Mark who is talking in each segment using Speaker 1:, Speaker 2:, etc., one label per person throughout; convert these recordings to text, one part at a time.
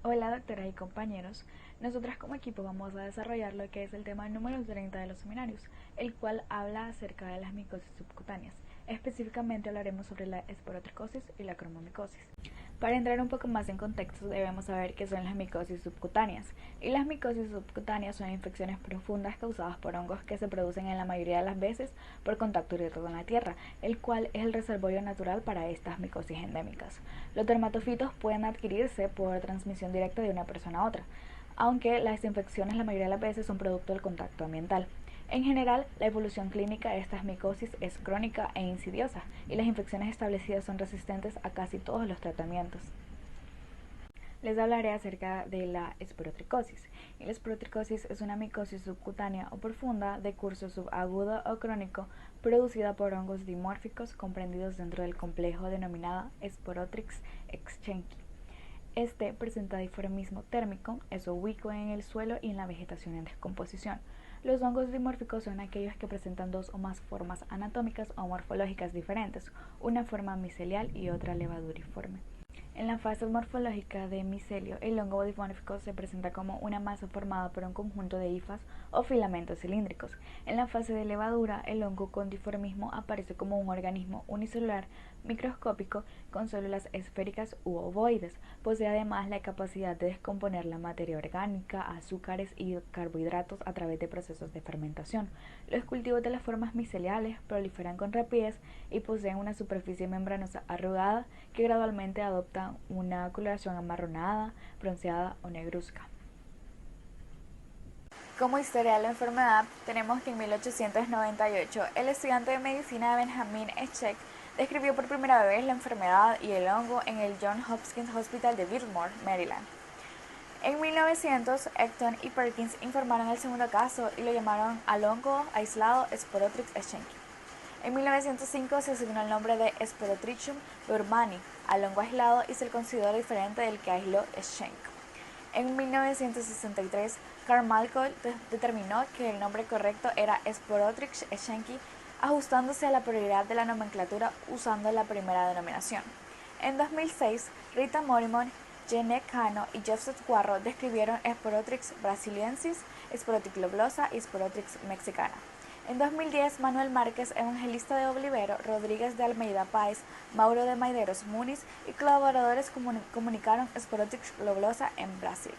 Speaker 1: Hola doctora y compañeros, nosotras como equipo vamos a desarrollar lo que es el tema número 30 de los seminarios, el cual habla acerca de las micosis subcutáneas. Específicamente hablaremos sobre la esporotricosis y la cromomicosis. Para entrar un poco más en contexto debemos saber qué son las micosis subcutáneas. Y las micosis subcutáneas son infecciones profundas causadas por hongos que se producen en la mayoría de las veces por contacto directo con la tierra, el cual es el reservorio natural para estas micosis endémicas. Los dermatofitos pueden adquirirse por transmisión directa de una persona a otra, aunque las infecciones la mayoría de las veces son producto del contacto ambiental. En general, la evolución clínica de estas micosis es crónica e insidiosa, y las infecciones establecidas son resistentes a casi todos los tratamientos. Les hablaré acerca de la esporotricosis. Y la esporotricosis es una micosis subcutánea o profunda de curso subagudo o crónico producida por hongos dimórficos comprendidos dentro del complejo denominado Sporotrix exchenki. Este presenta dimorfismo térmico, es ubicua en el suelo y en la vegetación en descomposición. Los hongos dimórficos son aquellos que presentan dos o más formas anatómicas o morfológicas diferentes, una forma micelial y otra levaduriforme. En la fase morfológica de micelio, el hongo dimórfico se presenta como una masa formada por un conjunto de hifas o filamentos cilíndricos. En la fase de levadura, el hongo con dimorfismo aparece como un organismo unicelular microscópico con células esféricas u ovoides. Posee además la capacidad de descomponer la materia orgánica, azúcares y carbohidratos a través de procesos de fermentación. Los cultivos de las formas miceliales proliferan con rapidez y poseen una superficie membranosa arrugada que gradualmente adopta una coloración amarronada, bronceada o negruzca. Como historia de la enfermedad, tenemos que en 1898 el estudiante de medicina Benjamin Eschek describió por primera vez la enfermedad y el hongo en el Johns Hopkins Hospital de Baltimore, Maryland. En 1900, Ecton y Perkins informaron el segundo caso y lo llamaron al hongo aislado Sporotrix exchenki. En 1905 se asignó el nombre de Sporotrichum burmani al hongo aislado y se le consideró diferente del que aisló Schenck. En 1963, Carmichael determinó que el nombre correcto era Sporotrix exchenki, ajustándose a la prioridad de la nomenclatura usando la primera denominación. En 2006, Rita Mortimore, Jenny Cano y Joseph Guarro describieron Sporotrix brasiliensis, Sporotrix globosa y Sporotrix mexicana. En 2010, Manuel Márquez, Evangelista de Olivero, Rodríguez de Almeida Páez, Mauro de Maideros Muniz y colaboradores comunicaron Sporotrix globosa en Brasil.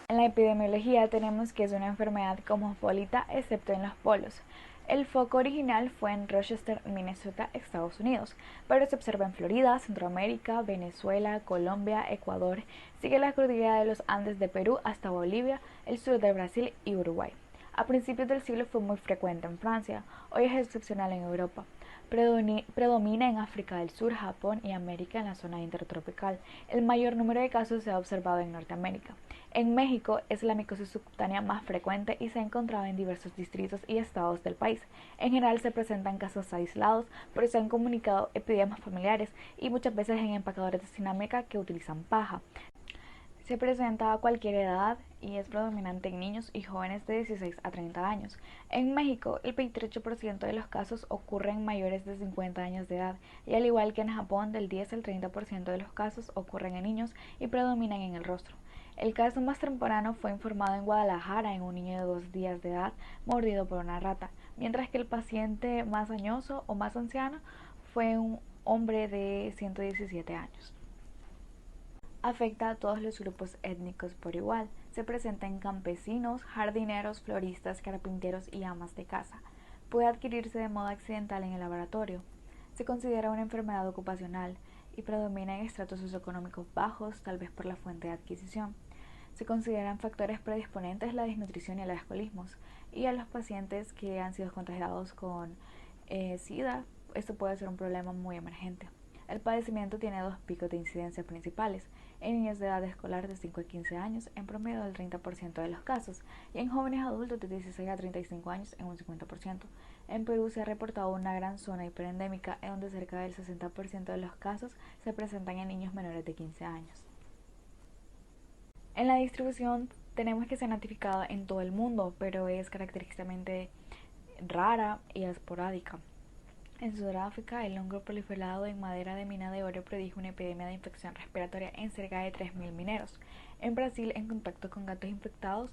Speaker 1: En la epidemiología tenemos que es una enfermedad cosmopolita excepto en los polos. El foco original fue en Rochester, Minnesota, Estados Unidos, pero se observa en Florida, Centroamérica, Venezuela, Colombia, Ecuador, sigue la cordillera de los Andes de Perú hasta Bolivia, el sur de Brasil y Uruguay. A principios del siglo fue muy frecuente en Francia, hoy es excepcional en Europa. Predomina en África del Sur, Japón y América en la zona intertropical. El mayor número de casos se ha observado en Norteamérica. En México es la micosis subcutánea más frecuente y se ha encontrado en diversos distritos y estados del país. En general se presentan casos aislados, pero se han comunicado epidemias familiares y muchas veces en empacadores de cerámica que utilizan paja. Se presenta a cualquier edad y es predominante en niños y jóvenes de 16 a 30 años. En México, el 28% de los casos ocurren en mayores de 50 años de edad y al igual que en Japón, del 10 al 30% de los casos ocurren en niños y predominan en el rostro. El caso más temprano fue informado en Guadalajara en un niño de 2 días de edad mordido por una rata, mientras que el paciente más añoso o más anciano fue un hombre de 117 años. Afecta a todos los grupos étnicos por igual. Se presenta en campesinos, jardineros, floristas, carpinteros y amas de casa. Puede adquirirse de modo accidental en el laboratorio. Se considera una enfermedad ocupacional y predomina en estratos socioeconómicos bajos, tal vez por la fuente de adquisición. Se consideran factores predisponentes la desnutrición y el alcoholismo. Y a los pacientes que han sido contagiados con SIDA, esto puede ser un problema muy emergente. El padecimiento tiene dos picos de incidencia principales, en niños de edad escolar de 5 a 15 años en promedio del 30% de los casos y en jóvenes adultos de 16 a 35 años en un 50%. En Perú se ha reportado una gran zona hiperendémica en donde cerca del 60% de los casos se presentan en niños menores de 15 años. En la distribución tenemos que se ha notificado en todo el mundo, pero es característicamente rara y esporádica. En Sudáfrica, el hongo proliferado en madera de mina de oro produjo una epidemia de infección respiratoria en cerca de 3.000 mineros. En Brasil, en contacto con gatos infectados,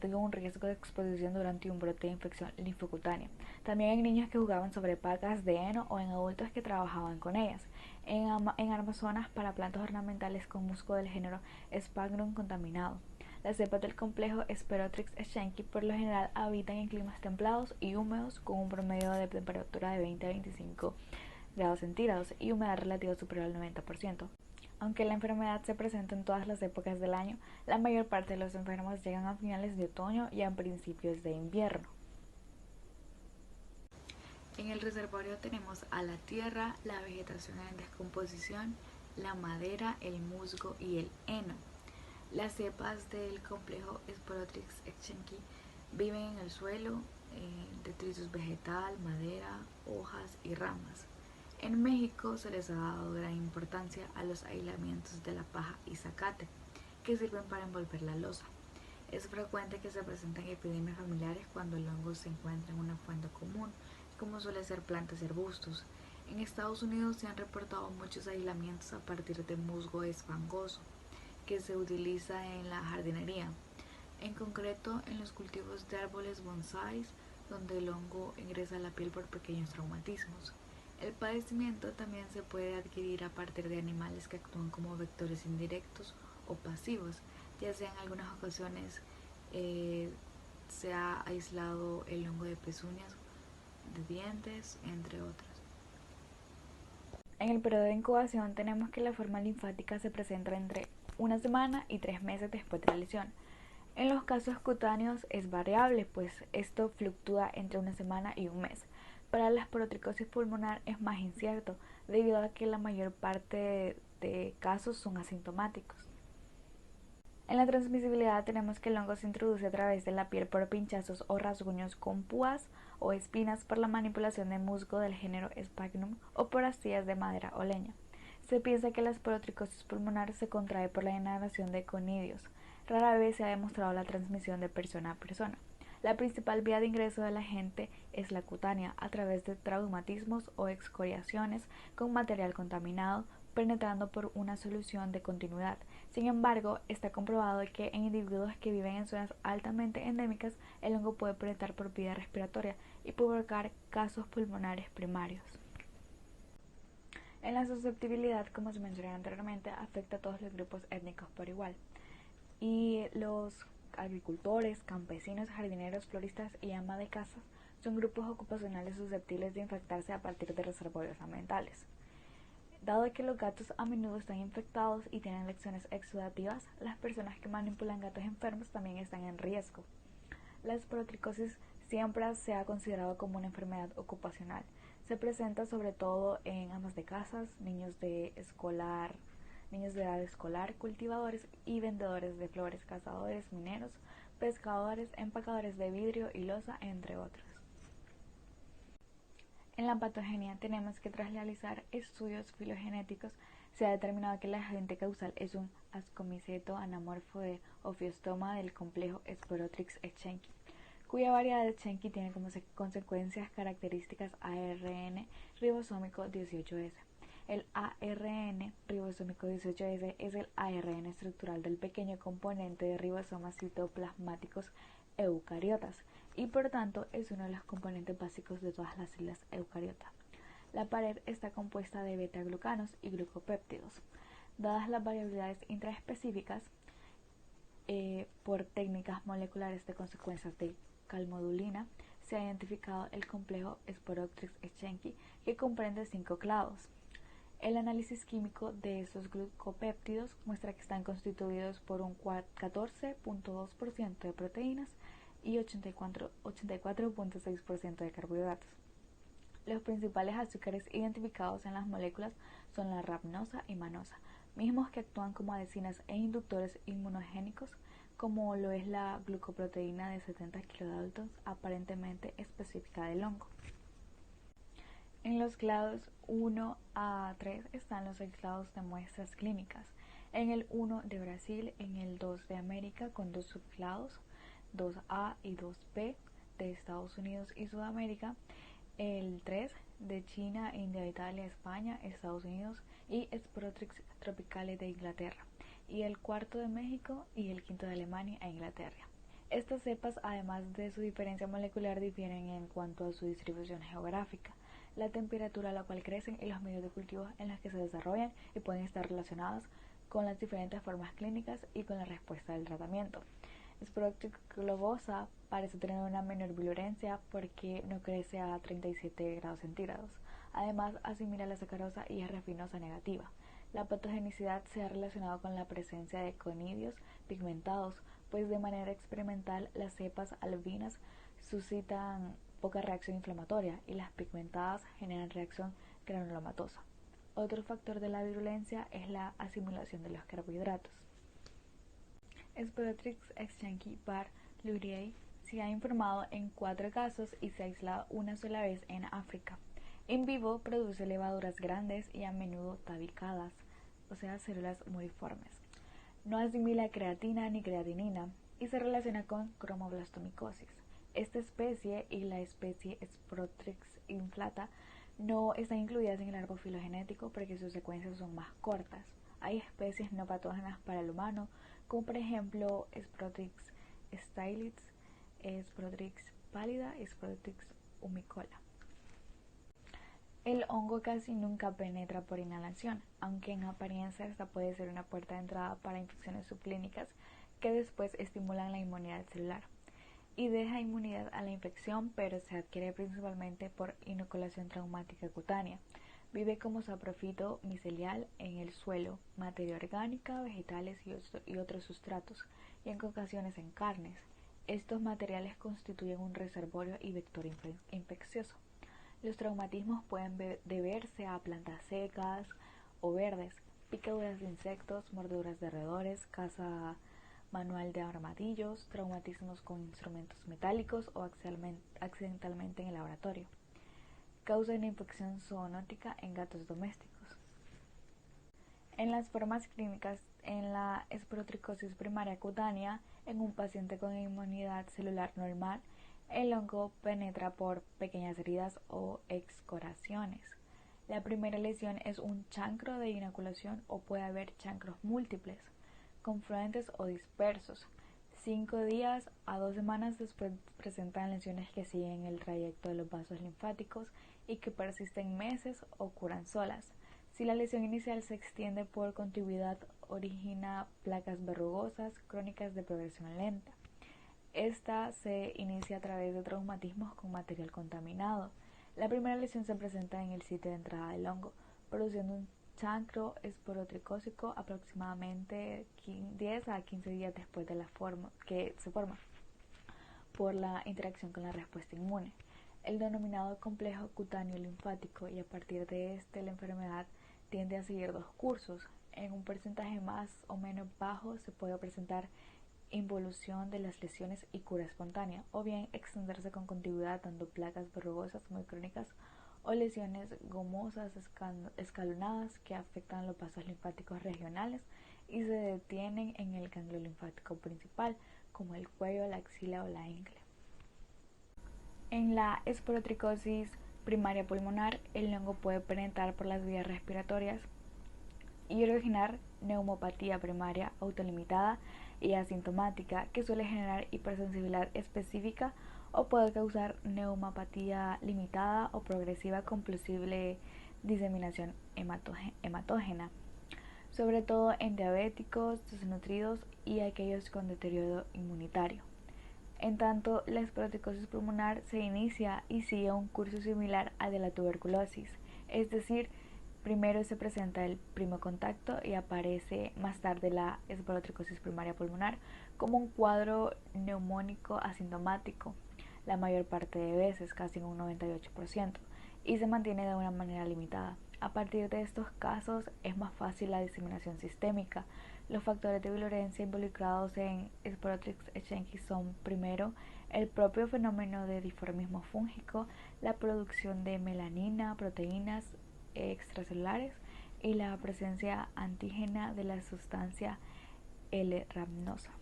Speaker 1: tuvo un riesgo de exposición durante un brote de infección linfocutánea. También en niños que jugaban sobre pacas de heno o en adultos que trabajaban con ellas. En Amazonas, para plantas ornamentales con musgo del género Sphagnum contaminado. Las cepas del complejo Sperotrix schenki por lo general habitan en climas templados y húmedos con un promedio de temperatura de 20 a 25 grados centígrados y humedad relativa superior al 90%. Aunque la enfermedad se presenta en todas las épocas del año, la mayor parte de los enfermos llegan a finales de otoño y a principios de invierno. En el reservorio tenemos a la tierra, la vegetación en descomposición, la madera, el musgo y el heno. Las cepas del complejo Sperotrix schenki viven en el suelo, detritus vegetal, madera, hojas y ramas. En México se les ha dado gran importancia a los aislamientos de la paja y zacate, que sirven para envolver la losa. Es frecuente que se presenten epidemias familiares cuando el hongo se encuentra en una fuente común, como suele ser plantas y arbustos. En Estados Unidos se han reportado muchos aislamientos a partir de musgo esfangoso, que se utiliza en la jardinería, en concreto en los cultivos de árboles bonsáis, donde el hongo ingresa a la piel por pequeños traumatismos. El padecimiento también se puede adquirir a partir de animales que actúan como vectores indirectos o pasivos, ya sea en algunas ocasiones se ha aislado el hongo de pezuñas, de dientes, entre otros. En el periodo de incubación tenemos que la forma linfática se presenta entre una semana y 3 meses después de la lesión. En los casos cutáneos es variable, pues esto fluctúa entre una semana y un mes. Para la esporotricosis pulmonar es más incierto, debido a que la mayor parte de casos son asintomáticos. En la transmisibilidad tenemos que el hongo se introduce a través de la piel por pinchazos o rasguños con púas o espinas, por la manipulación de musgo del género Sphagnum o por astillas de madera o leña. Se piensa que la esporotricosis pulmonar se contrae por la inhalación de conidios. Rara vez se ha demostrado la transmisión de persona a persona. La principal vía de ingreso del agente es la cutánea, a través de traumatismos o excoriaciones con material contaminado, penetrando por una solución de continuidad. Sin embargo, está comprobado que en individuos que viven en zonas altamente endémicas, el hongo puede penetrar por vía respiratoria y provocar casos pulmonares primarios. En la susceptibilidad, como se mencionó anteriormente, afecta a todos los grupos étnicos por igual. Y los agricultores, campesinos, jardineros, floristas y ama de casa son grupos ocupacionales susceptibles de infectarse a partir de reservorios ambientales. Dado que los gatos a menudo están infectados y tienen lecciones exudativas, las personas que manipulan gatos enfermos también están en riesgo. La esporotricosis siempre se ha considerado como una enfermedad ocupacional. Se presenta sobre todo en amas de casas, niños de edad escolar, cultivadores y vendedores de flores, cazadores, mineros, pescadores, empacadores de vidrio y loza, entre otros. En la patogenia tenemos que tras realizar estudios filogenéticos se ha determinado que el agente causal es un ascomiceto anamorfo de Ophiostoma del complejo Sperotrix schenki, cuya variedad de Schenki tiene como consecuencias características ARN ribosómico 18S. El ARN ribosómico 18S es el ARN estructural del pequeño componente de ribosomas citoplasmáticos eucariotas y por tanto es uno de los componentes básicos de todas las células eucariotas. La pared está compuesta de beta-glucanos y glucopéptidos. Dadas las variabilidades intraespecíficas por técnicas moleculares de consecuencias de calmodulina, se ha identificado el complejo Sperotrix schenki, que comprende 5 clados. El análisis químico de estos glucopéptidos muestra que están constituidos por un 14.2% de proteínas y 84.6% de carbohidratos. Los principales azúcares identificados en las moléculas son la rhamnosa y manosa, mismos que actúan como adhesinas e inductores inmunogénicos, como lo es la glucoproteína de 70 kilodaltons, aparentemente específica del hongo. En los clados 1 a 3 están los aislados de muestras clínicas. En el 1 de Brasil, en el 2 de América con 2 subclados, 2A y 2B de Estados Unidos y Sudamérica, el 3 de China, India, Italia, España, Estados Unidos y Spotrix tropicales de Inglaterra, y el cuarto de México y el quinto de Alemania e Inglaterra. Estas cepas, además de su diferencia molecular, difieren en cuanto a su distribución geográfica, la temperatura a la cual crecen y los medios de cultivo en los que se desarrollan, y pueden estar relacionadas con las diferentes formas clínicas y con la respuesta del tratamiento. Spotrix globosa parece tener una menor virulencia porque no crece a 37 grados centígrados. Además, asimila la sacarosa y es refinosa negativa. La patogenicidad se ha relacionado con la presencia de conidios pigmentados, pues de manera experimental las cepas albinas suscitan poca reacción inflamatoria y las pigmentadas generan reacción granulomatosa. Otro factor de la virulencia es la asimilación de los carbohidratos. Spotrix Epstein-Barr luerei se ha informado en 4 casos y se ha aislado una sola vez en África. En vivo produce levaduras grandes y a menudo tabicadas, o sea, células muriformes. No asimila creatina ni creatinina y se relaciona con cromoblastomicosis. Esta especie y la especie Spotrix inflata no están incluidas en el árbol filogenético porque sus secuencias son más cortas. Hay especies no patógenas para el humano, como por ejemplo Spotrix stylix, Spotrix pálida y Spotrix humicola. El hongo casi nunca penetra por inhalación, aunque en apariencia esta puede ser una puerta de entrada para infecciones subclínicas que después estimulan la inmunidad celular y deja inmunidad a la infección, pero se adquiere principalmente por inoculación traumática cutánea. Vive como saprofito micelial en el suelo, materia orgánica, vegetales y otros sustratos, y en ocasiones en carnes. Estos materiales constituyen un reservorio y vector infeccioso. Los traumatismos pueden deberse a plantas secas o verdes, picaduras de insectos, mordeduras de roedores, caza manual de armadillos, traumatismos con instrumentos metálicos o accidentalmente en el laboratorio. Causa una infección zoonótica en gatos domésticos. En las formas clínicas, en la esporotricosis primaria cutánea, en un paciente con inmunidad celular normal, el hongo penetra por pequeñas heridas o excoraciones. La primera lesión es un chancro de inoculación o puede haber chancros múltiples, confluentes o dispersos. 5 días a 2 semanas después presentan lesiones que siguen el trayecto de los vasos linfáticos y que persisten meses o curan solas. Si la lesión inicial se extiende por continuidad, origina placas verrugosas crónicas de progresión lenta. Esta se inicia a través de traumatismos con material contaminado. La primera lesión se presenta en el sitio de entrada del hongo, produciendo un chancro esporotricósico aproximadamente 10 a 15 días después de la forma que se forma por la interacción con la respuesta inmune. El denominado complejo cutáneo linfático, y a partir de este la enfermedad tiende a seguir 2 cursos. En un porcentaje más o menos bajo se puede presentar involución de las lesiones y cura espontánea, o bien extenderse con continuidad dando placas verrugosas muy crónicas o lesiones gomosas escalonadas que afectan los vasos linfáticos regionales y se detienen en el ganglio linfático principal, como el cuello, la axila o la ingle. En la esporotricosis primaria pulmonar, el hongo puede penetrar por las vías respiratorias y originar neumopatía primaria autolimitada y asintomática que suele generar hipersensibilidad específica, o puede causar neumopatía limitada o progresiva con posible diseminación hematógena, sobre todo en diabéticos, desnutridos y aquellos con deterioro inmunitario. En tanto, la esporotricosis pulmonar se inicia y sigue un curso similar al de la tuberculosis, es decir, primero se presenta el primo contacto y aparece más tarde la esporotricosis primaria pulmonar como un cuadro neumónico asintomático, la mayor parte de veces, casi en un 98%, y se mantiene de una manera limitada. A partir de estos casos es más fácil la diseminación sistémica. Los factores de virulencia involucrados en Spotrix echenki son, primero, el propio fenómeno de dimorfismo fúngico, la producción de melanina, proteínas extracelulares y la presencia antígena de la sustancia L-rhamnosa.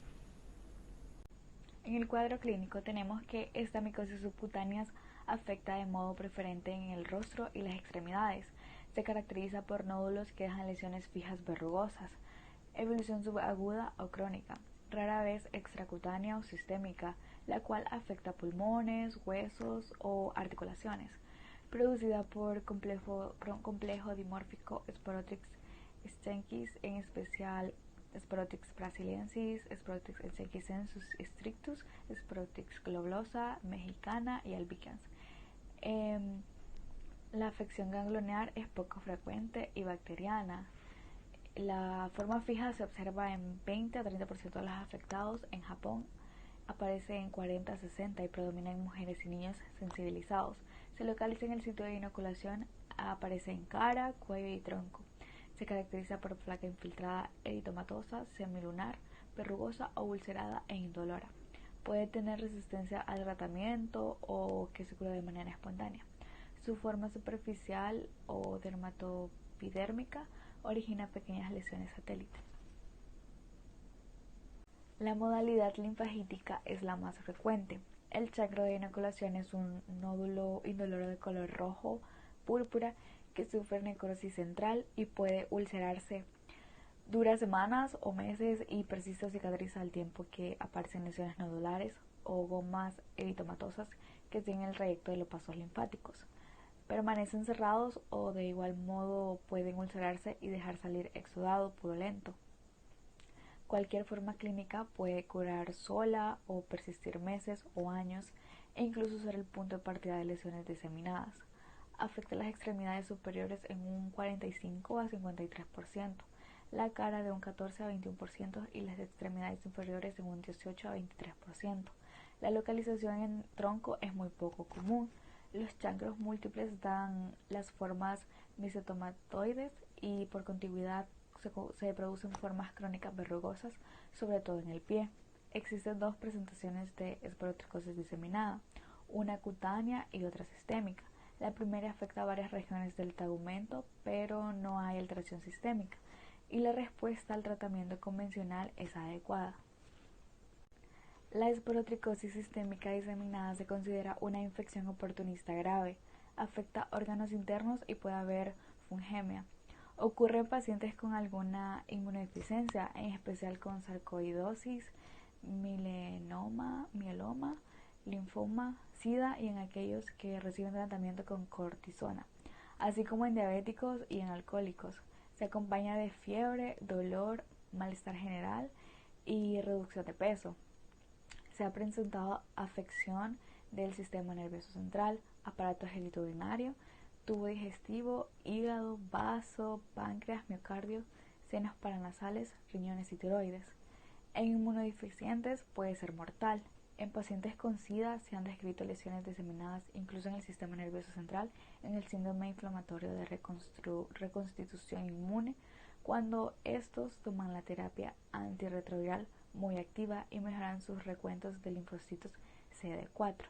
Speaker 1: En el cuadro clínico tenemos que estas micosis subcutáneas Afecta de modo preferente en el rostro y las extremidades. Se caracteriza por nódulos que dejan lesiones fijas verrugosas. Evolución subaguda o crónica, rara vez extracutánea o sistémica, la cual afecta pulmones, huesos o articulaciones. Producida por complejo dimórfico Sporotrix sthenchis, en especial Sporotrix brasiliensis, Sporotrix sthenchisensis strictus, Sporotrix globosa, mexicana y albicans. La afección ganglionar es poco frecuente y bacteriana. La forma fija se observa en 20 a 30% de los afectados. En Japón aparece en 40 a 60 y predomina en mujeres y niños sensibilizados. Se localiza en el sitio de inoculación, aparece en cara, cuello y tronco. Se caracteriza por placa infiltrada eritomatosa, semilunar, verrugosa o ulcerada e indolora. Puede tener resistencia al tratamiento o que se cura de manera espontánea. Su forma superficial o dermatopidérmica origina pequeñas lesiones satélites. La modalidad linfagítica es la más frecuente. El chacro de inoculación es un nódulo indoloro de color rojo púrpura que sufre necrosis central y puede ulcerarse. Dura semanas o meses y persiste o cicatriza al tiempo que aparecen lesiones nodulares o gomas eritomatosas que siguen el trayecto de los pasos linfáticos. Permanecen cerrados o de igual modo pueden ulcerarse y dejar salir exudado purulento. Cualquier forma clínica puede curar sola o persistir meses o años e incluso ser el punto de partida de lesiones diseminadas. Afecta las extremidades superiores en un 45 a 53%, la cara de un 14 a 21% y las extremidades inferiores en un 18 a 23%. La localización en tronco es muy poco común. Los chancros múltiples dan las formas mesentomatoides y por contigüidad se producen formas crónicas verrugosas, sobre todo en el pie. Existen dos presentaciones de esporotricosis diseminada, una cutánea y otra sistémica. La primera afecta a varias regiones del tegumento, pero no hay alteración sistémica, y la respuesta al tratamiento convencional es adecuada. La esporotricosis sistémica diseminada se considera una infección oportunista grave, afecta órganos internos y puede haber fungemia. Ocurre en pacientes con alguna inmunodeficiencia, en especial con sarcoidosis, mieloma, linfoma, sida y en aquellos que reciben tratamiento con cortisona, así como en diabéticos y en alcohólicos. Se acompaña de fiebre, dolor, malestar general y reducción de peso. Se ha presentado afección del sistema nervioso central, aparato genitourinario, tubo digestivo, hígado, vaso, páncreas, miocardio, senos paranasales, riñones y tiroides. En inmunodeficientes puede ser mortal. En pacientes con SIDA se han descrito lesiones diseminadas incluso en el sistema nervioso central, en el síndrome inflamatorio de reconstitución inmune, cuando estos toman la terapia antirretroviral muy activa y mejoran sus recuentos de linfocitos CD4.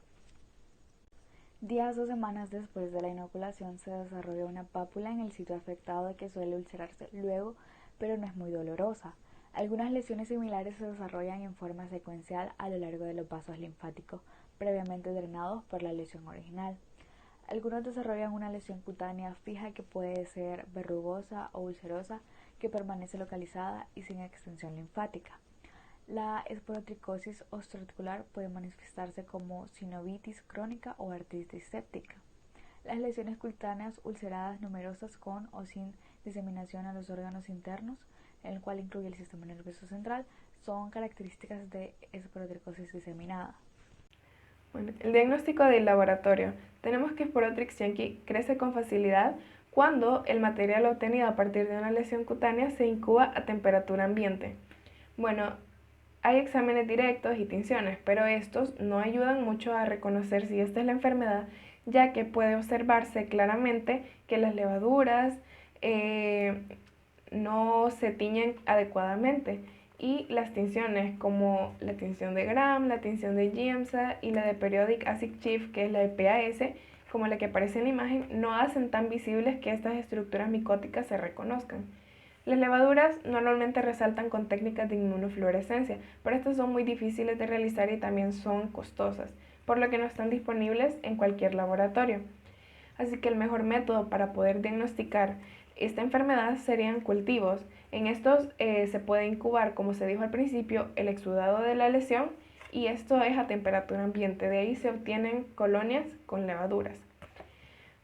Speaker 1: Días o semanas después de la inoculación se desarrolla una pápula en el sitio afectado que suele ulcerarse luego, pero no es muy dolorosa. Algunas lesiones similares se desarrollan en forma secuencial a lo largo de los vasos linfáticos previamente drenados por la lesión original. Algunos desarrollan una lesión cutánea fija que puede ser verrugosa o ulcerosa, que permanece localizada y sin extensión linfática. La esporotricosis osteoarticular puede manifestarse como sinovitis crónica o artritis séptica. Las lesiones cutáneas ulceradas numerosas con o sin diseminación a los órganos internos, en el cual incluye el sistema nervioso central, son características de esporotricosis diseminada.
Speaker 2: Bueno, el diagnóstico del laboratorio. Tenemos que Sporotrix yankee crece con facilidad cuando el material obtenido a partir de una lesión cutánea se incuba a temperatura ambiente. Bueno, hay exámenes directos y tinciones, pero estos no ayudan mucho a reconocer si esta es la enfermedad, ya que puede observarse claramente que las levaduras no se tiñen adecuadamente y las tinciones como la tinción de Gram, la tinción de Giemsa y la de Periodic Acid Chief, que es la de PAS, como la que aparece en la imagen, no hacen tan visibles que estas estructuras micóticas se reconozcan. Las levaduras normalmente resaltan con técnicas de inmunofluorescencia, pero estas son muy difíciles de realizar y también son costosas. por lo que no están disponibles en cualquier laboratorio. Así que el mejor método para poder diagnosticar esta enfermedad serían cultivos. En estos se puede incubar, como se dijo al principio, el exudado de la lesión, y esto es a temperatura ambiente. De ahí se obtienen colonias con levaduras.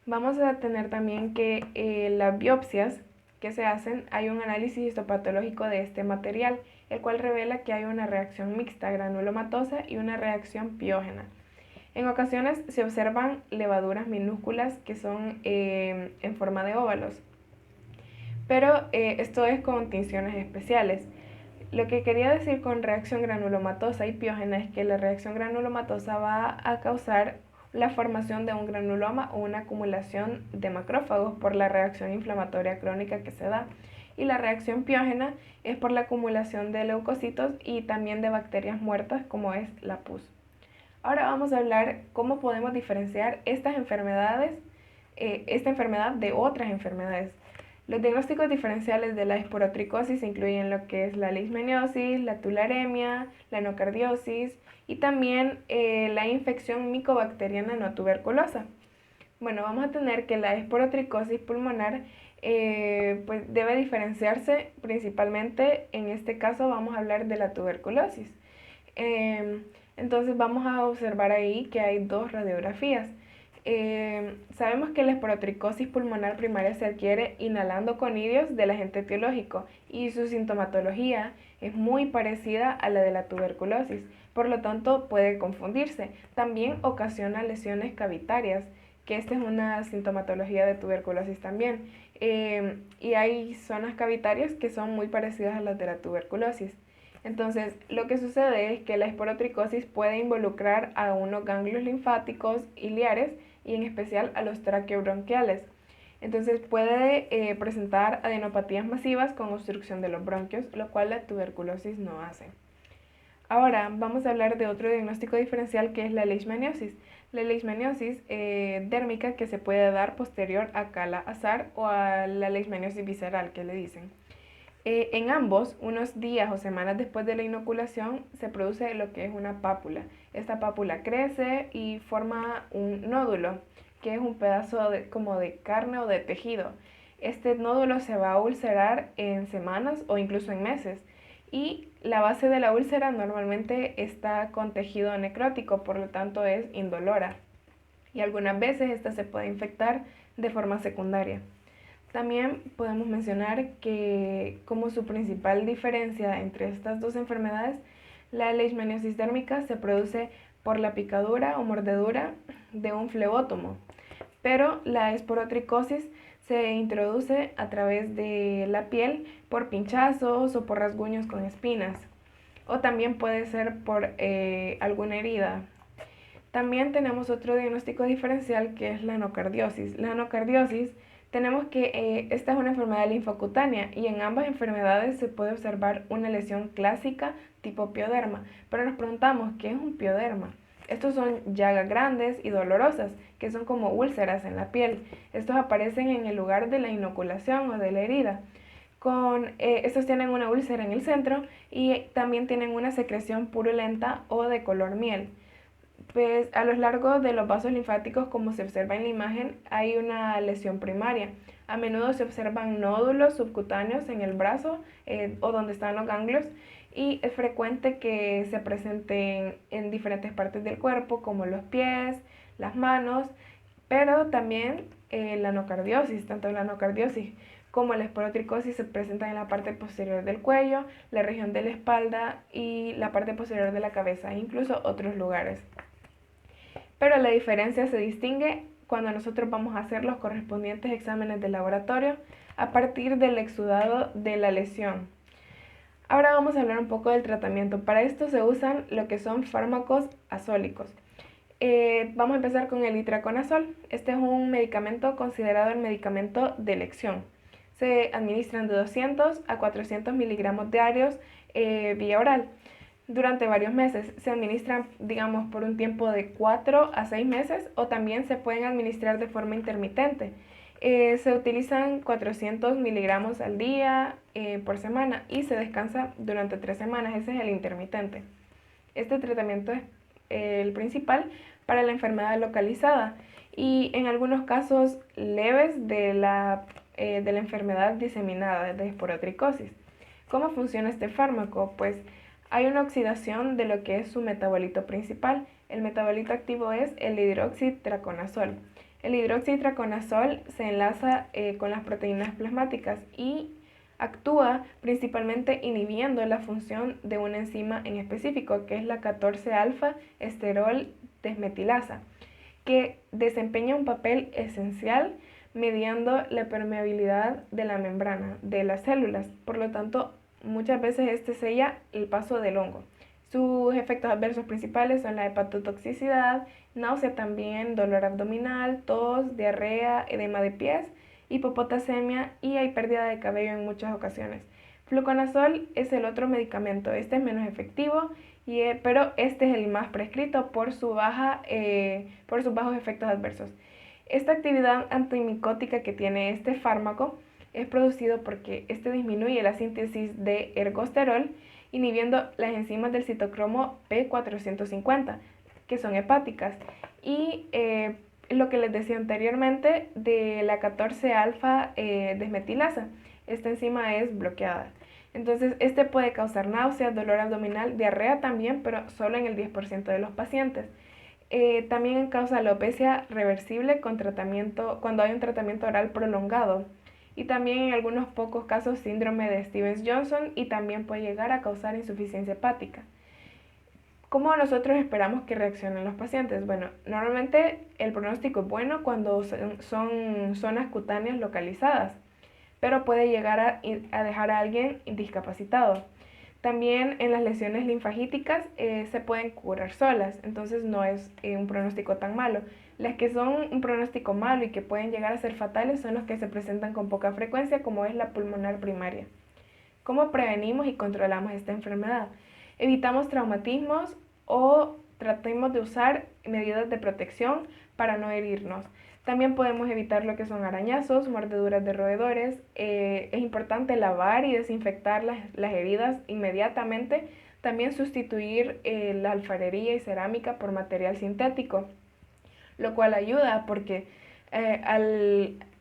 Speaker 2: Vamos a tener también que las biopsias que se hacen, hay un análisis histopatológico de este material, el cual revela que hay una reacción mixta granulomatosa y una reacción piógena. En ocasiones se observan levaduras minúsculas que son en forma de óvalos, pero esto es con tinciones especiales. Lo que quería decir con reacción granulomatosa y piógena es que la reacción granulomatosa va a causar la formación de un granuloma o una acumulación de macrófagos por la reacción inflamatoria crónica que se da. Y la reacción piógena es por la acumulación de leucocitos y también de bacterias muertas como es la pus. Ahora vamos a hablar cómo podemos diferenciar estas enfermedades, esta enfermedad de otras enfermedades. Los diagnósticos diferenciales de la esporotricosis incluyen lo que es la leishmaniosis, la tularemia, la enocardiosis y también la infección micobacteriana no tuberculosa. Bueno, vamos a tener que la esporotricosis pulmonar pues debe diferenciarse principalmente, en este caso vamos a hablar de la tuberculosis. Entonces vamos a observar ahí que hay dos radiografías. Sabemos que la esporotricosis pulmonar primaria se adquiere inhalando conidios del agente etiológico y su sintomatología es muy parecida a la de la tuberculosis, por lo tanto puede confundirse. También ocasiona lesiones cavitarias, que esta es una sintomatología de tuberculosis también, y hay zonas cavitarias que son muy parecidas a las de la tuberculosis. Entonces, lo que sucede es que la esporotricosis puede involucrar a unos ganglios linfáticos iliares y en especial a los traqueobronquiales. Entonces puede presentar adenopatías masivas con obstrucción de los bronquios, lo cual la tuberculosis no hace. Ahora vamos a hablar de otro diagnóstico diferencial que es la leishmaniosis. La leishmaniosis dérmica que se puede dar posterior a Kala-Azar o a la leishmaniosis visceral que le dicen. En ambos, unos días o semanas después de la inoculación, se produce lo que es una pápula. Esta pápula crece y forma un nódulo, que es un pedazo como de carne o de tejido. Este nódulo se va a ulcerar en semanas o incluso en meses. Y la base de la úlcera normalmente está con tejido necrótico, por lo tanto es indolora. Y algunas veces esta se puede infectar de forma secundaria. También podemos mencionar que como su principal diferencia entre estas dos enfermedades, la leishmaniosis dérmica se produce por la picadura o mordedura de un flebótomo, pero la esporotricosis se introduce a través de la piel por pinchazos o por rasguños con espinas, o también puede ser por alguna herida. También tenemos otro diagnóstico diferencial que es la anocardiosis. La anocardiosis tenemos que esta es una enfermedad linfocutánea y en ambas enfermedades se puede observar una lesión clásica tipo pioderma, pero nos preguntamos, ¿qué es un pioderma? Estos son llagas grandes y dolorosas, que son como úlceras en la piel. Estos aparecen en el lugar de la inoculación o de la herida. Estos tienen una úlcera en el centro y también tienen una secreción purulenta o de color miel. Pues a lo largo de los vasos linfáticos, como se observa en la imagen, hay una lesión primaria. A menudo se observan nódulos subcutáneos en el brazo o donde están los ganglios, y es frecuente que se presenten en diferentes partes del cuerpo, como los pies, las manos, pero también la anocardiosis, tanto la anocardiosis como la esporotricosis se presentan en la parte posterior del cuello, la región de la espalda y la parte posterior de la cabeza, e incluso otros lugares. Pero la diferencia se distingue cuando nosotros vamos a hacer los correspondientes exámenes de laboratorio a partir del exudado de la lesión. Ahora vamos a hablar un poco del tratamiento. Para esto se usan lo que son fármacos azólicos. Vamos a empezar con el itraconazol. Este es un medicamento considerado el medicamento de elección. Se administran de 200 a 400 miligramos diarios vía oral. Durante varios meses se administran, digamos, por un tiempo de 4 a 6 meses o también se pueden administrar de forma intermitente. Se utilizan 400 miligramos al día por semana y se descansa durante 3 semanas. Ese es el intermitente. Este tratamiento el principal para la enfermedad localizada y en algunos casos leves de la enfermedad diseminada de esporotricosis. ¿Cómo funciona este fármaco? Pues hay una oxidación de lo que es su metabolito principal. El metabolito activo es el hidroxitraconazol. El hidroxitraconazol se enlaza con las proteínas plasmáticas y actúa principalmente inhibiendo la función de una enzima en específico, que es la 14-alfa esterol desmetilasa, que desempeña un papel esencial mediando la permeabilidad de la membrana de las células. Por lo tanto, muchas veces este sella el paso del hongo. Sus efectos adversos principales son la hepatotoxicidad, náusea también, dolor abdominal, tos, diarrea, edema de pies, hipopotasemia y hay pérdida de cabello en muchas ocasiones. Fluconazol es el otro medicamento, este es menos efectivo, pero este es el más prescrito por sus bajos efectos adversos. Esta actividad antimicótica que tiene este fármaco es producido porque este disminuye la síntesis de ergosterol, inhibiendo las enzimas del citocromo P450, que son hepáticas, y lo que les decía anteriormente de la 14-alfa desmetilasa. Esta enzima es bloqueada. Entonces, este puede causar náuseas, dolor abdominal, diarrea también, pero solo en el 10% de los pacientes. También causa alopecia reversible cuando hay un tratamiento oral prolongado. Y también en algunos pocos casos síndrome de Stevens-Johnson y también puede llegar a causar insuficiencia hepática. ¿Cómo nosotros esperamos que reaccionen los pacientes? Bueno, normalmente el pronóstico es bueno cuando son zonas cutáneas localizadas, pero puede llegar a dejar a alguien discapacitado. También en las lesiones linfagíticas se pueden curar solas, entonces no es un pronóstico tan malo. Las que son un pronóstico malo y que pueden llegar a ser fatales son los que se presentan con poca frecuencia, como es la pulmonar primaria. ¿Cómo prevenimos y controlamos esta enfermedad? Evitamos traumatismos o tratemos de usar medidas de protección para no herirnos. También podemos evitar lo que son arañazos, mordeduras de roedores. Es importante lavar y desinfectar las heridas inmediatamente. También sustituir la alfarería y cerámica por material sintético, lo cual ayuda porque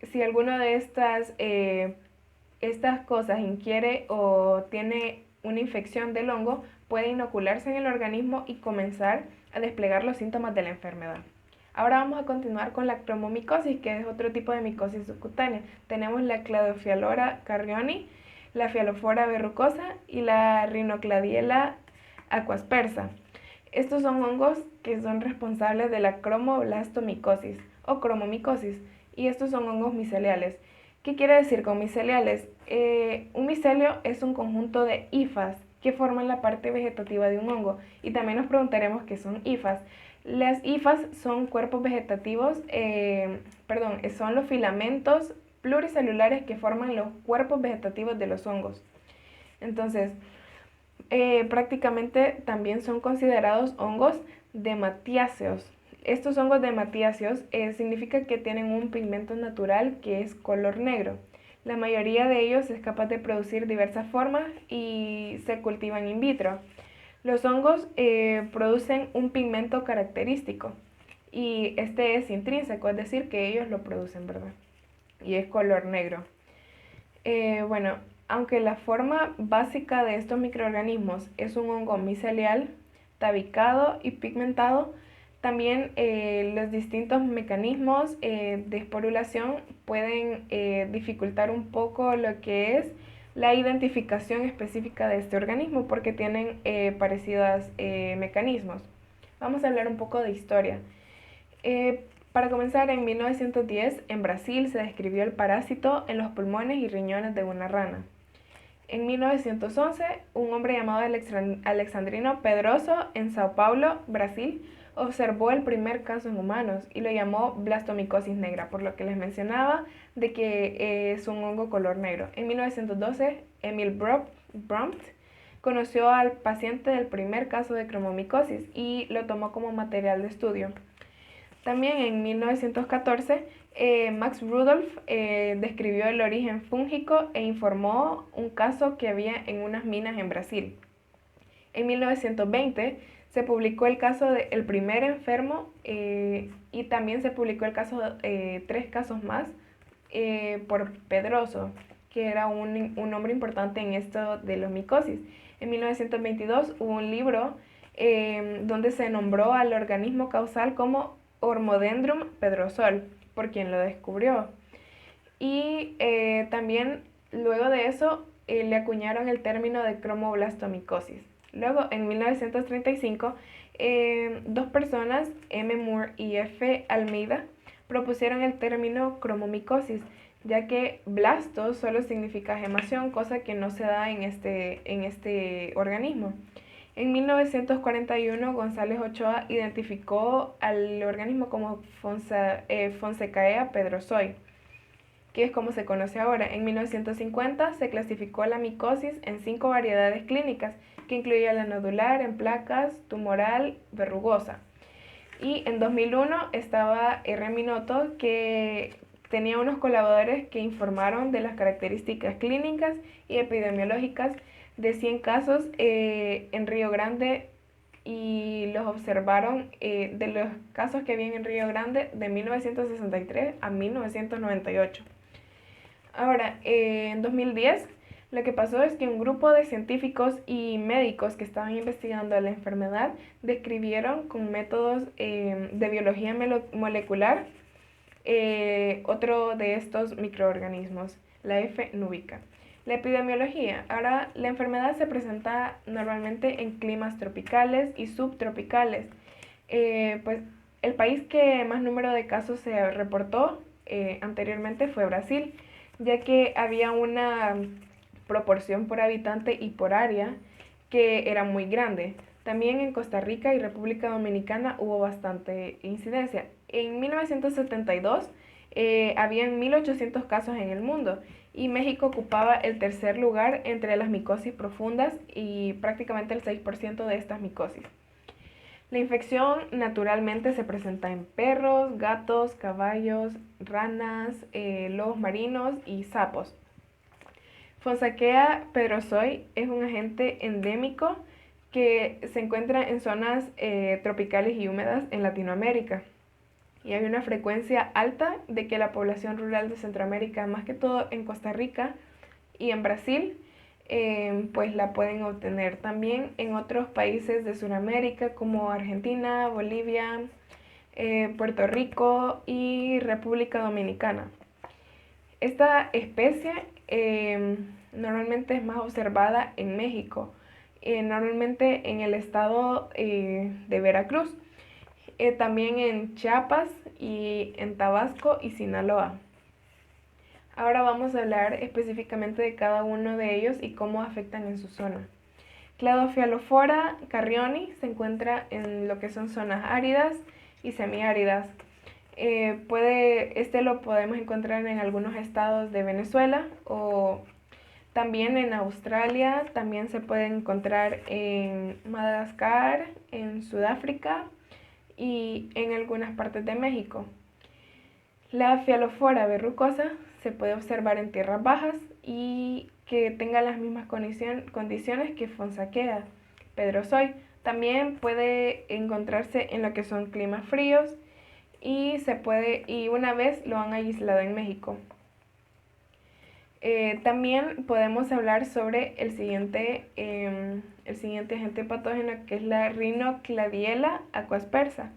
Speaker 2: si alguna de estas cosas inquiere o tiene una infección del hongo, puede inocularse en el organismo y comenzar a desplegar los síntomas de la enfermedad. Ahora vamos a continuar con la cromomicosis, que es otro tipo de micosis subcutánea. Tenemos la Cladofialora carrioni, la Fialofora verrucosa y la Rhinocladiella aquaspersa. Estos son hongos que son responsables de la cromoblastomicosis o cromomicosis, y estos son hongos miceliales. ¿Qué quiere decir con miceliales? Un micelio es un conjunto de hifas que forman la parte vegetativa de un hongo, y también nos preguntaremos qué son hifas. Las hifas son cuerpos vegetativos, son los filamentos pluricelulares que forman los cuerpos vegetativos de los hongos. Entonces, prácticamente también son considerados hongos dematiáceos. Estos hongos dematiáceos significa que tienen un pigmento natural que es color negro. La mayoría de ellos es capaz de producir diversas formas y se cultivan in vitro. Los hongos producen un pigmento característico y este es intrínseco, es decir, que ellos lo producen, ¿verdad? Y es color negro. Bueno, aunque la forma básica de estos microorganismos es un hongo micelial, tabicado y pigmentado, también los distintos mecanismos de esporulación pueden dificultar un poco lo que es la identificación específica de este organismo porque tienen parecidos mecanismos. Vamos a hablar un poco de historia. Para comenzar, en 1910 en Brasil se describió el parásito en los pulmones y riñones de una rana. En 1911, un hombre llamado Alexandrino Pedroso en Sao Paulo, Brasil, observó el primer caso en humanos y lo llamó blastomicosis negra, por lo que les mencionaba de que es un hongo color negro. En 1912, Emil Bront conoció al paciente del primer caso de cromomicosis y lo tomó como material de estudio. También en 1914, Max Rudolph describió el origen fúngico e informó un caso que había en unas minas en Brasil. En 1920 Se publicó el caso del primer enfermo y también se publicó el caso de 3 casos más por Pedroso, que era un hombre importante en esto de la micosis. En 1922 hubo un libro donde se nombró al organismo causal como Hormodendrum pedrosol, por quien lo descubrió. Y también luego de eso le acuñaron el término de cromoblastomicosis. Luego, en 1935, dos personas, M. Moore y F. Almeida, propusieron el término cromomicosis, ya que blasto solo significa gemación, cosa que no se da en este organismo. En 1941, González Ochoa identificó al organismo como Fonsecaea pedrosoi, que es como se conoce ahora. En 1950 se clasificó la micosis en 5 variedades clínicas, que incluía la nodular, en placas, tumoral, verrugosa. Y en 2001 estaba R. Minotto, que tenía unos colaboradores que informaron de las características clínicas y epidemiológicas de 100 casos en Río Grande, y los observaron de los casos que habían en Río Grande de 1963 a 1998. Ahora, en 2010, lo que pasó es que un grupo de científicos y médicos que estaban investigando la enfermedad describieron con métodos de biología molecular otro de estos microorganismos, la F. nubica. La epidemiología. Ahora, la enfermedad se presenta normalmente en climas tropicales y subtropicales. Pues el país que más número de casos se reportó anteriormente fue Brasil, ya que había una proporción por habitante y por área que era muy grande. También en Costa Rica y República Dominicana hubo bastante incidencia. En 1972 habían 1.800 casos en el mundo y México ocupaba el tercer lugar entre las micosis profundas y prácticamente el 6% de estas micosis. La infección naturalmente se presenta en perros, gatos, caballos, ranas, lobos marinos y sapos. Fonsecaea pedrosoi es un agente endémico que se encuentra en zonas tropicales y húmedas en Latinoamérica. Y hay una frecuencia alta de que la población rural de Centroamérica, más que todo en Costa Rica y en Brasil, pues la pueden obtener. También en otros países de Sudamérica como Argentina, Bolivia, Puerto Rico y República Dominicana. Esta especie normalmente es más observada en México, normalmente en el estado de Veracruz, también en Chiapas y en Tabasco y Sinaloa. Ahora vamos a hablar específicamente de cada uno de ellos y cómo afectan en su zona. Cladofialophora carrioni se encuentra en lo que son zonas áridas y semiáridas. Este lo podemos encontrar en algunos estados de Venezuela o también en Australia, también se puede encontrar en Madagascar, en Sudáfrica y en algunas partes de México. La Fialophora verrucosa se puede observar en tierras bajas y que tenga las mismas condiciones que Fonsecaea pedrosoi. También puede encontrarse en lo que son climas fríos y una vez lo han aislado en México. También podemos hablar sobre el siguiente agente patógeno, que es la Rhinoclaviella aquaspersa.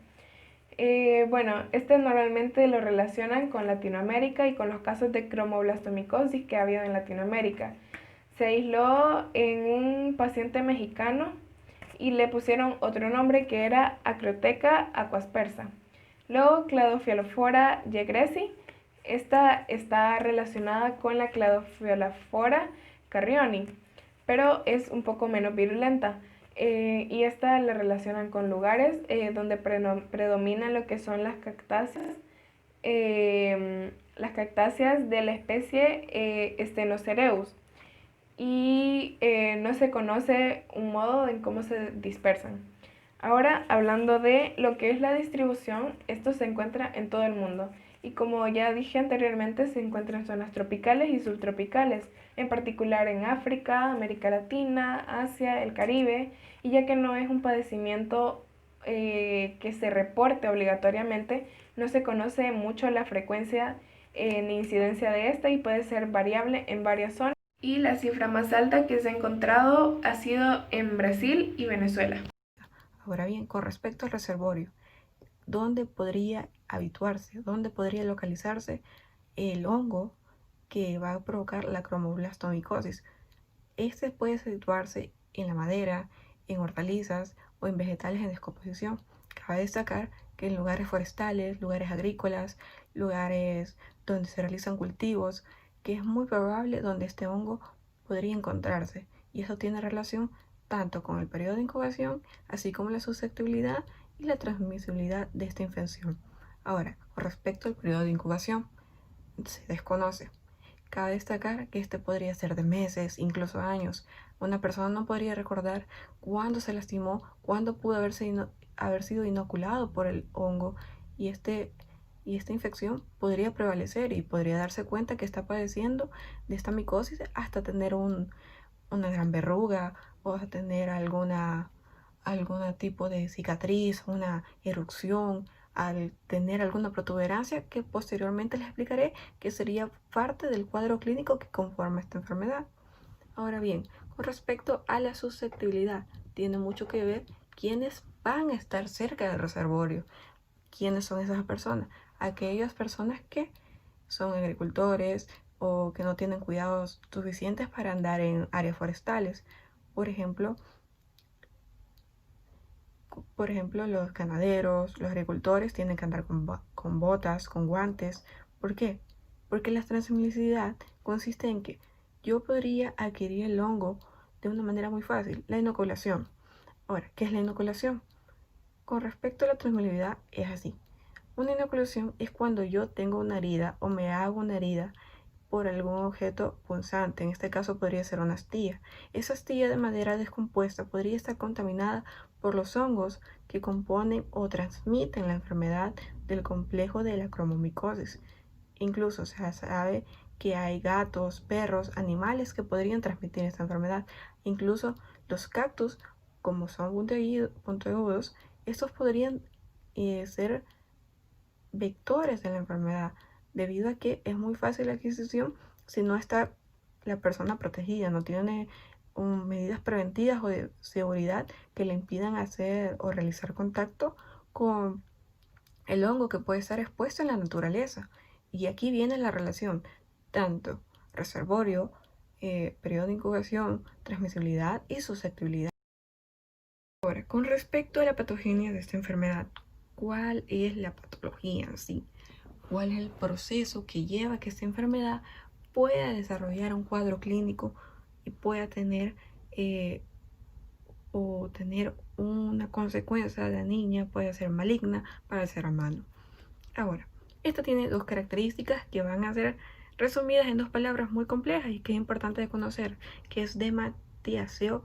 Speaker 2: Bueno, este normalmente lo relacionan con Latinoamérica y con los casos de cromoblastomicosis que ha habido en Latinoamérica. Se aisló en un paciente mexicano y le pusieron otro nombre que era Acroteca aquaspersa. Luego, Cladofialophora yegresi. Esta está relacionada con la Cladofialophora carrioni, pero es un poco menos virulenta. Y esta la relacionan con lugares donde predominan lo que son las cactáceas de la especie Stenocereus, y no se conoce un modo en cómo se dispersan. Ahora, hablando de lo que es la distribución, esto se encuentra en todo el mundo y como ya dije anteriormente se encuentra en zonas tropicales y subtropicales, en particular en África, América Latina, Asia, el Caribe, y ya que no es un padecimiento que se reporte obligatoriamente, no se conoce mucho la frecuencia ni incidencia de esta y puede ser variable en varias zonas. Y la cifra más alta que se ha encontrado ha sido en Brasil y Venezuela.
Speaker 3: Ahora bien, con respecto al reservorio, ¿dónde podría habituarse, dónde podría localizarse el hongo que va a provocar la cromoblastomicosis? Este puede situarse en la madera, en hortalizas o en vegetales en descomposición. Cabe destacar que en lugares forestales, lugares agrícolas, lugares donde se realizan cultivos, que es muy probable donde este hongo podría encontrarse. Y eso tiene relación tanto con el periodo de incubación, así como la susceptibilidad y la transmisibilidad de esta infección. Ahora, con respecto al periodo de incubación, se desconoce. Cabe destacar que este podría ser de meses, incluso años. Una persona no podría recordar cuándo se lastimó, cuándo pudo haber sido inoculado por el hongo y, esta infección podría prevalecer y podría darse cuenta que está padeciendo de esta micosis hasta tener una gran verruga o hasta tener algún tipo de cicatriz, una erupción, al tener alguna protuberancia que posteriormente les explicaré que sería parte del cuadro clínico que conforma esta enfermedad. Ahora bien, con respecto a la susceptibilidad, tiene mucho que ver quiénes van a estar cerca del reservorio. ¿Quiénes son esas personas? Aquellas personas que son agricultores o que no tienen cuidados suficientes para andar en áreas forestales. Por ejemplo, los ganaderos, los agricultores tienen que andar con botas, con guantes. ¿Por qué? Porque la transmisibilidad consiste en que yo podría adquirir el hongo de una manera muy fácil, la inoculación. Ahora, ¿qué es la inoculación? Con respecto a la transmisibilidad, es así. Una inoculación es cuando yo tengo una herida o me hago una herida por algún objeto punzante, en este caso podría ser una astilla. Esa astilla de madera descompuesta podría estar contaminada por los hongos que componen o transmiten la enfermedad del complejo de la cromomicosis. Incluso se sabe que hay gatos, perros, animales que podrían transmitir esta enfermedad. Incluso los cactus, como son puntiagudos, estos podrían ser vectores de la enfermedad, debido a que es muy fácil la adquisición si no está la persona protegida, no tiene medidas preventivas o de seguridad que le impidan hacer o realizar contacto con el hongo que puede estar expuesto en la naturaleza. Y aquí viene la relación, tanto reservorio, periodo de incubación, transmisibilidad y susceptibilidad. Ahora, con respecto a la patogenia de esta enfermedad, ¿cuál es la patología en sí? ¿Cuál es el proceso que lleva a que esta enfermedad pueda desarrollar un cuadro clínico y pueda tener una consecuencia de la niña, puede ser maligna para el ser humano? Ahora, esto tiene dos características que van a ser resumidas en dos palabras muy complejas y que es importante de conocer, que es dematiacio.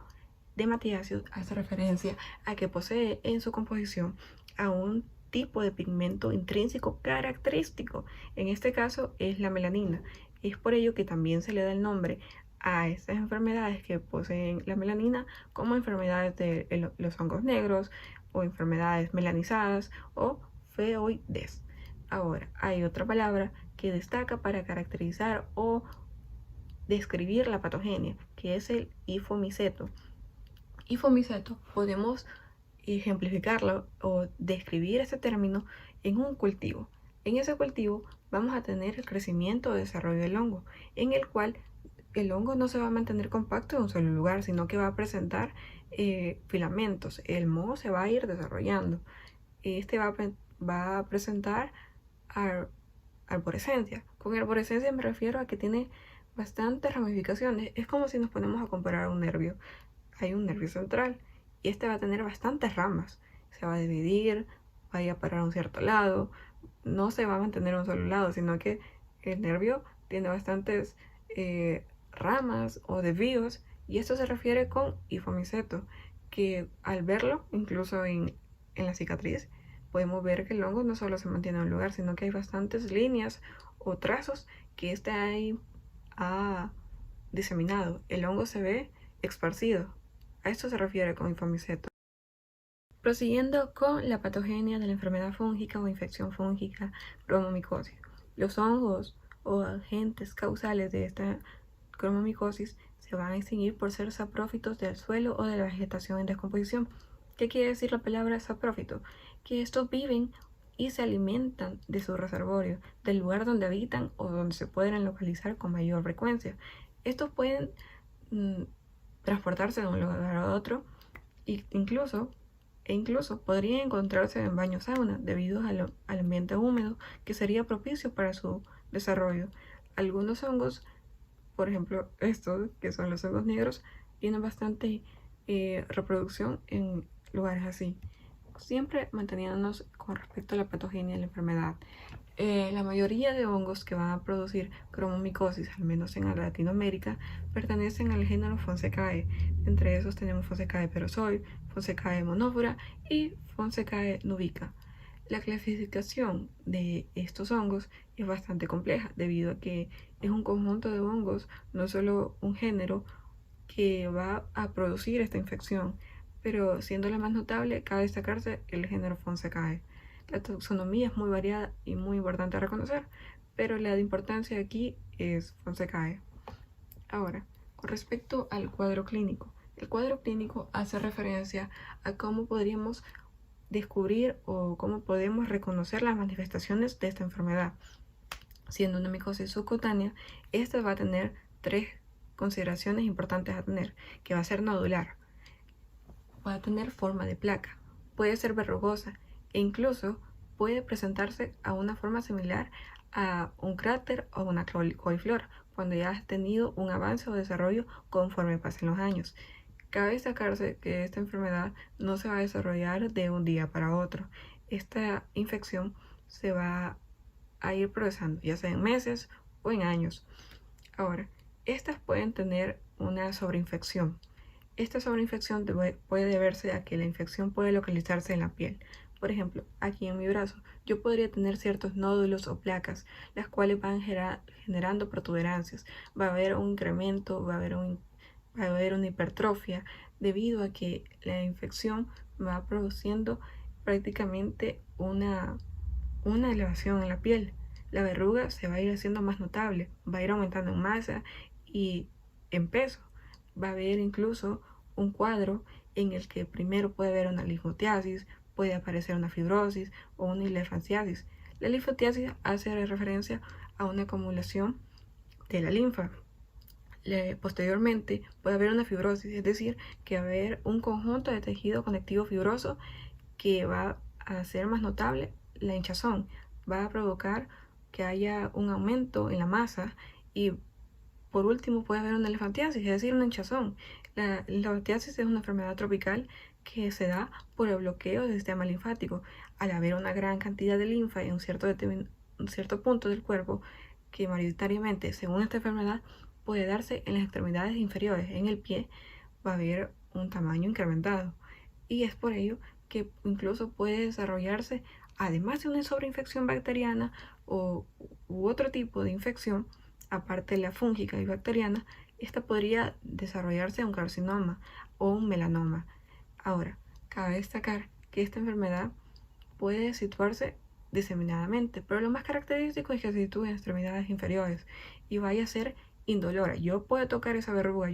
Speaker 3: Dematiacio hace referencia a que posee en su composición a un tipo de pigmento intrínseco característico. En este caso es la melanina. Es por ello que también se le da el nombre a estas enfermedades que poseen la melanina como enfermedades de los hongos negros o enfermedades melanizadas o feoides. Ahora, hay otra palabra que destaca para caracterizar o describir la patogenia, que es el hifomiceto. Hifomiceto podemos ejemplificarlo o describir este término en un cultivo. En ese cultivo vamos a tener el crecimiento o desarrollo del hongo, en el cual el hongo no se va a mantener compacto en un solo lugar, sino que va a presentar filamentos. El moho se va a ir desarrollando. Este va a presentar arborescencia. Con arborescencia me refiero a que tiene bastantes ramificaciones. Es como si nos ponemos a comparar un nervio. Hay un nervio central y este va a tener bastantes ramas. Se va a dividir, va a ir a parar a un cierto lado. No se va a mantener a un solo lado, sino que el nervio tiene bastantes ramas o desvíos, y esto se refiere con hifomiceto, que al verlo, incluso en la cicatriz, podemos ver que el hongo no solo se mantiene en un lugar, sino que hay bastantes líneas o trazos que ha diseminado. El hongo se ve esparcido. A esto se refiere con infomiceto. Prosiguiendo con la patogenia de la enfermedad fúngica o infección fúngica cromomicosis. Los hongos o agentes causales de esta cromomicosis se van a extinguir por ser saprófitos del suelo o de la vegetación en descomposición. ¿Qué quiere decir la palabra saprófito? Que estos viven y se alimentan de su reservorio, del lugar donde habitan o donde se pueden localizar con mayor frecuencia. Estos pueden transportarse de un lugar a otro e incluso podrían encontrarse en baños sauna debido al ambiente húmedo que sería propicio para su desarrollo. Algunos hongos, por ejemplo estos que son los hongos negros, tienen bastante reproducción en lugares así. Siempre manteniéndonos con respecto a la patogenia de la enfermedad. La mayoría de hongos que van a producir cromomicosis, al menos en Latinoamérica, pertenecen al género Fonsecae. Entre esos tenemos Fonsecae perosoi, Fonsecae monófora y Fonsecae nubica. La clasificación de estos hongos es bastante compleja debido a que es un conjunto de hongos, no solo un género que va a producir esta infección, pero siendo la más notable, cabe destacarse el género Fonsecae. La taxonomía es muy variada y muy importante a reconocer, pero la de importancia aquí es Fonsecae. Ahora, con respecto al cuadro clínico. El cuadro clínico hace referencia a cómo podríamos descubrir o cómo podemos reconocer las manifestaciones de esta enfermedad. Siendo una micosis subcutánea, esta va a tener 3 consideraciones importantes a tener, que va a ser nodular, va a tener forma de placa, puede ser verrugosa e incluso puede presentarse a una forma similar a un cráter o una coliflor cuando ya has tenido un avance o desarrollo conforme pasen los años. Cabe destacarse que esta enfermedad no se va a desarrollar de un día para otro. Esta infección se va a ir progresando, ya sea en meses o en años. Ahora, estas pueden tener una sobreinfección. Esta sobreinfección puede deberse a que la infección puede localizarse en la piel. Por ejemplo, aquí en mi brazo, yo podría tener ciertos nódulos o placas, las cuales van generando protuberancias. Va a haber un incremento, va a haber una hipertrofia, debido a que la infección va produciendo prácticamente una elevación en la piel. La verruga se va a ir haciendo más notable, va a ir aumentando en masa y en peso. Va a haber incluso un cuadro en el que primero puede haber una linfotiasis, puede aparecer una fibrosis o una linfanciasis. La linfotiasis hace referencia a una acumulación de la linfa. Posteriormente puede haber una fibrosis, es decir, que va a haber un conjunto de tejido conectivo fibroso que va a hacer más notable la hinchazón, va a provocar que haya un aumento en la masa y por último puede haber una elefantiasis, es decir, una hinchazón. La elefantiasis es una enfermedad tropical que se da por el bloqueo del sistema linfático. Al haber una gran cantidad de linfa en un cierto punto del cuerpo, que mayoritariamente, según esta enfermedad, puede darse en las extremidades inferiores. En el pie va a haber un tamaño incrementado y es por ello que incluso puede desarrollarse, además de una sobreinfección bacteriana u otro tipo de infección, aparte de la fúngica y bacteriana, esta podría desarrollarse un carcinoma o un melanoma. Ahora, cabe destacar que esta enfermedad puede situarse diseminadamente, pero lo más característico es que se sitúe en extremidades inferiores y vaya a ser indolora. Yo puedo tocar esa verruga,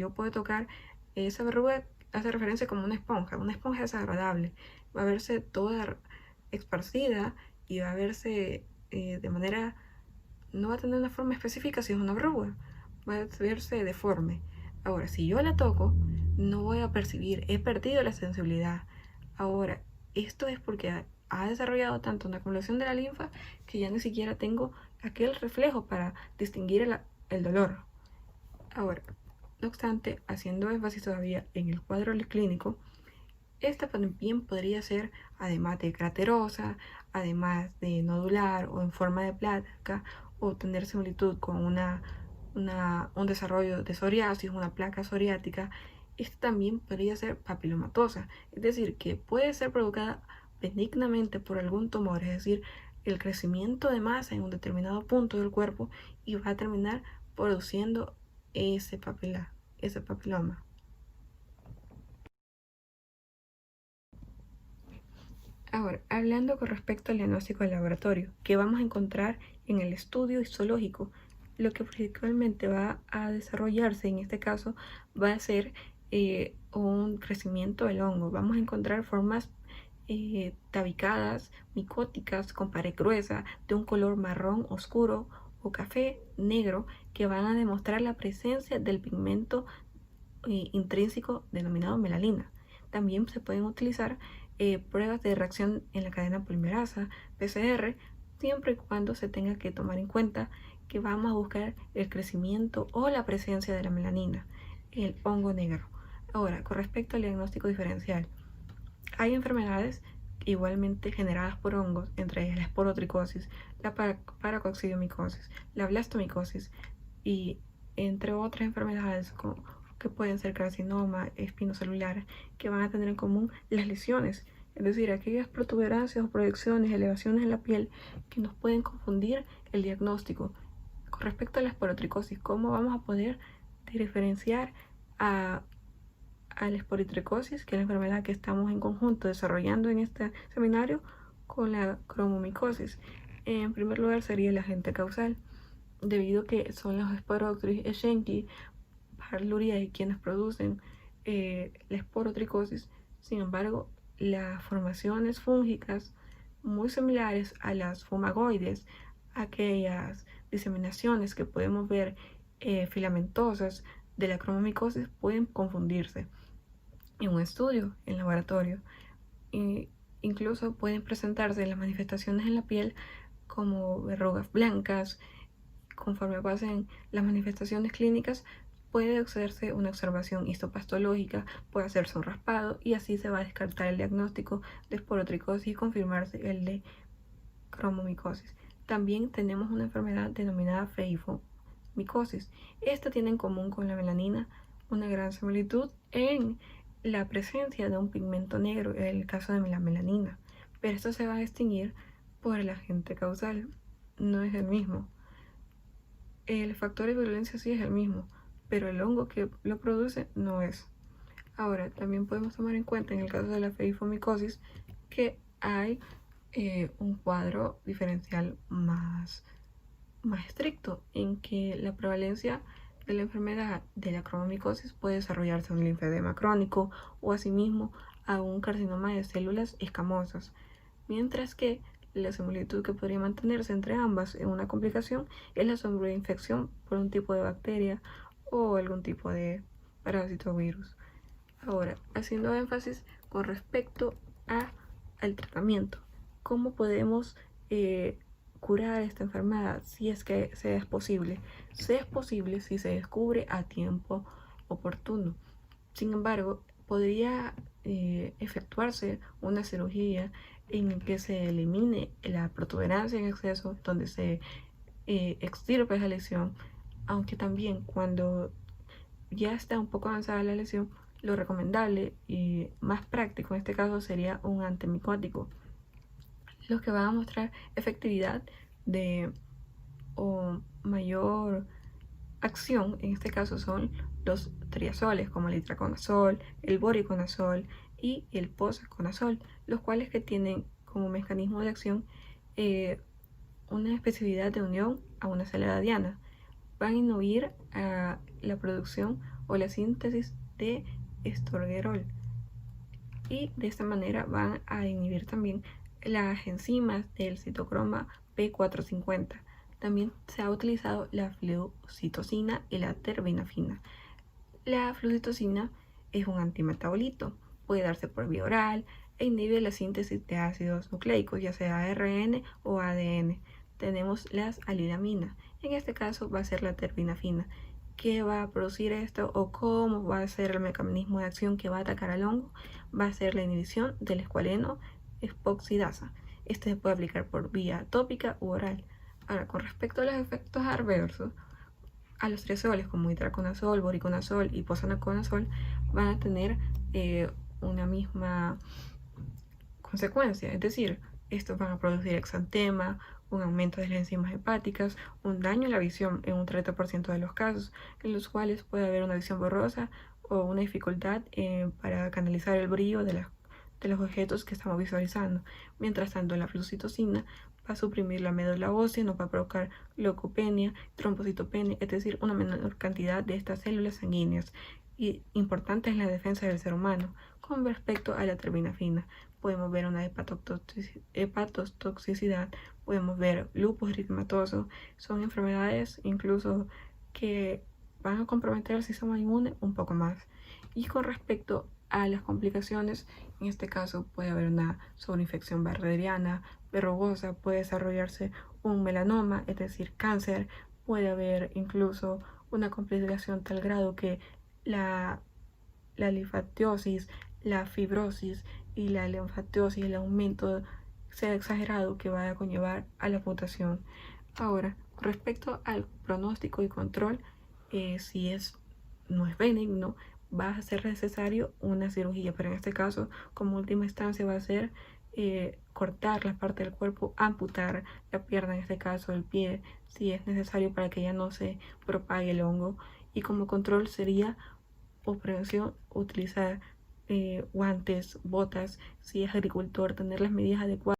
Speaker 3: hace referencia como una esponja desagradable, va a verse toda esparcida y va a verse de manera, no va a tener una forma específica si es una verruga, va a verse deforme. Ahora, si yo la toco, no voy a percibir, he perdido la sensibilidad. Ahora, esto es porque ha desarrollado tanto una acumulación de la linfa que ya ni siquiera tengo aquel reflejo para distinguir el dolor. Ahora, no obstante, haciendo énfasis todavía en el cuadro clínico, esta también podría ser, además de craterosa, además de nodular o en forma de placa, o tener similitud con un desarrollo de psoriasis, una placa psoriática. Esta también podría ser papilomatosa, es decir, que puede ser provocada benignamente por algún tumor, es decir, el crecimiento de masa en un determinado punto del cuerpo, y va a terminar produciendo ese papiloma. Ahora, hablando con respecto al diagnóstico del laboratorio, que vamos a encontrar en el estudio histológico, lo que principalmente va a desarrollarse en este caso va a ser un crecimiento del hongo. Vamos a encontrar formas tabicadas, micóticas, con pared gruesa, de un color marrón oscuro o café negro, que van a demostrar la presencia del pigmento intrínseco denominado melanina. También se pueden utilizar pruebas de reacción en la cadena polimerasa, PCR, siempre y cuando se tenga que tomar en cuenta que vamos a buscar el crecimiento o la presencia de la melanina, el hongo negro. Ahora, con respecto al diagnóstico diferencial, hay enfermedades igualmente generadas por hongos, entre ellas la esporotricosis, la paracoccidiomicosis, la blastomicosis y entre otras enfermedades que pueden ser carcinoma espinocelular, que van a tener en común las lesiones, es decir, aquellas protuberancias o proyecciones, elevaciones en la piel que nos pueden confundir el diagnóstico. Con respecto a la esporotricosis, ¿cómo vamos a poder diferenciar a la esporotricosis, que es la enfermedad que estamos en conjunto desarrollando en este seminario, con la cromomicosis? En primer lugar sería el agente causal, debido a que son los Sporotris eschenchi pylori quienes producen la esporotricosis. Sin embargo, las formaciones fúngicas muy similares a las fumagoides, aquellas diseminaciones que podemos ver filamentosas de la cromomicosis, pueden confundirse en un estudio en laboratorio. Incluso pueden presentarse las manifestaciones en la piel como verrugas blancas. Conforme pasen las manifestaciones clínicas, puede hacerse una observación histopatológica, puede hacerse un raspado, y así se va a descartar el diagnóstico de esporotricosis y confirmarse el de cromomicosis. También tenemos una enfermedad denominada feifomicosis. Esta tiene en común con la melanina una gran similitud en la presencia de un pigmento negro, en el caso de la melanina, pero esto se va a distinguir por el agente causal, no es el mismo. El factor de virulencia sí es el mismo, pero el hongo que lo produce no es. Ahora, también podemos tomar en cuenta en el caso de la feifomicosis que hay un cuadro diferencial más estricto, en que la prevalencia de la enfermedad de la cromomicosis puede desarrollarse un linfedema crónico o asimismo a un carcinoma de células escamosas, mientras que la similitud que podría mantenerse entre ambas en una complicación es la sobreinfección por un tipo de bacteria o algún tipo de parásito o virus. Ahora, haciendo énfasis con respecto al tratamiento, ¿cómo podemos curar esta enfermedad si es que es posible? Es posible si se descubre a tiempo oportuno. Sin embargo, podría efectuarse una cirugía en que se elimine la protuberancia en exceso, donde se extirpe esa lesión, aunque también cuando ya está un poco avanzada la lesión, lo recomendable y más práctico en este caso sería un antimicótico, los que van a mostrar efectividad o mayor acción. En este caso son los triazoles, como el itraconazol, el voriconazol y el posaconazol, los cuales que tienen como mecanismo de acción una especificidad de unión a una célula diana. Van a inhibir la producción o la síntesis de estorgerol, y de esta manera van a inhibir también las enzimas del citocroma P450. También se ha utilizado la flucitosina y la terbinafina. La flucitosina es un antimetabolito, puede darse por vía oral e inhibe la síntesis de ácidos nucleicos, ya sea ARN o ADN. Tenemos las alilaminas, en este caso va a ser la terbinafina. ¿Qué va a producir esto o cómo va a ser el mecanismo de acción que va a atacar al hongo? Va a ser la inhibición del escualeno epoxidasa. Este se puede aplicar por vía tópica u oral. Ahora, con respecto a los efectos adversos, a los triazoles como itraconazol, voriconazol y posaconazol van a tener una misma consecuencia, es decir, estos van a producir exantema, un aumento de las enzimas hepáticas, un daño en la visión en un 30% de los casos, en los cuales puede haber una visión borrosa o una dificultad para canalizar el brillo de los objetos que estamos visualizando. Mientras tanto, la fluoxetina va a suprimir la médula ósea, no va a provocar leucopenia, trombocitopenia, es decir, una menor cantidad de estas células sanguíneas. Y importante es la defensa del ser humano. Con respecto a la terbinafina, podemos ver una hepatotoxicidad, podemos ver lupus eritematoso, son enfermedades incluso que van a comprometer el sistema inmune un poco más. Y con respecto a las complicaciones, en este caso puede haber una sobreinfección bacteriana, verrugosa, puede desarrollarse un melanoma, es decir, cáncer, puede haber incluso una complicación tal grado que la linfatitis, la fibrosis y la linfatitis, el aumento sea exagerado que va a conllevar a la amputación. Ahora, respecto al pronóstico y control, si no es benigno, va a ser necesario una cirugía, pero en este caso, como última instancia, va a ser cortar la parte del cuerpo, amputar la pierna, en este caso el pie, si es necesario para que ya no se propague el hongo. Y como control sería o prevención utilizar guantes, botas, si es agricultor, tener las medidas adecuadas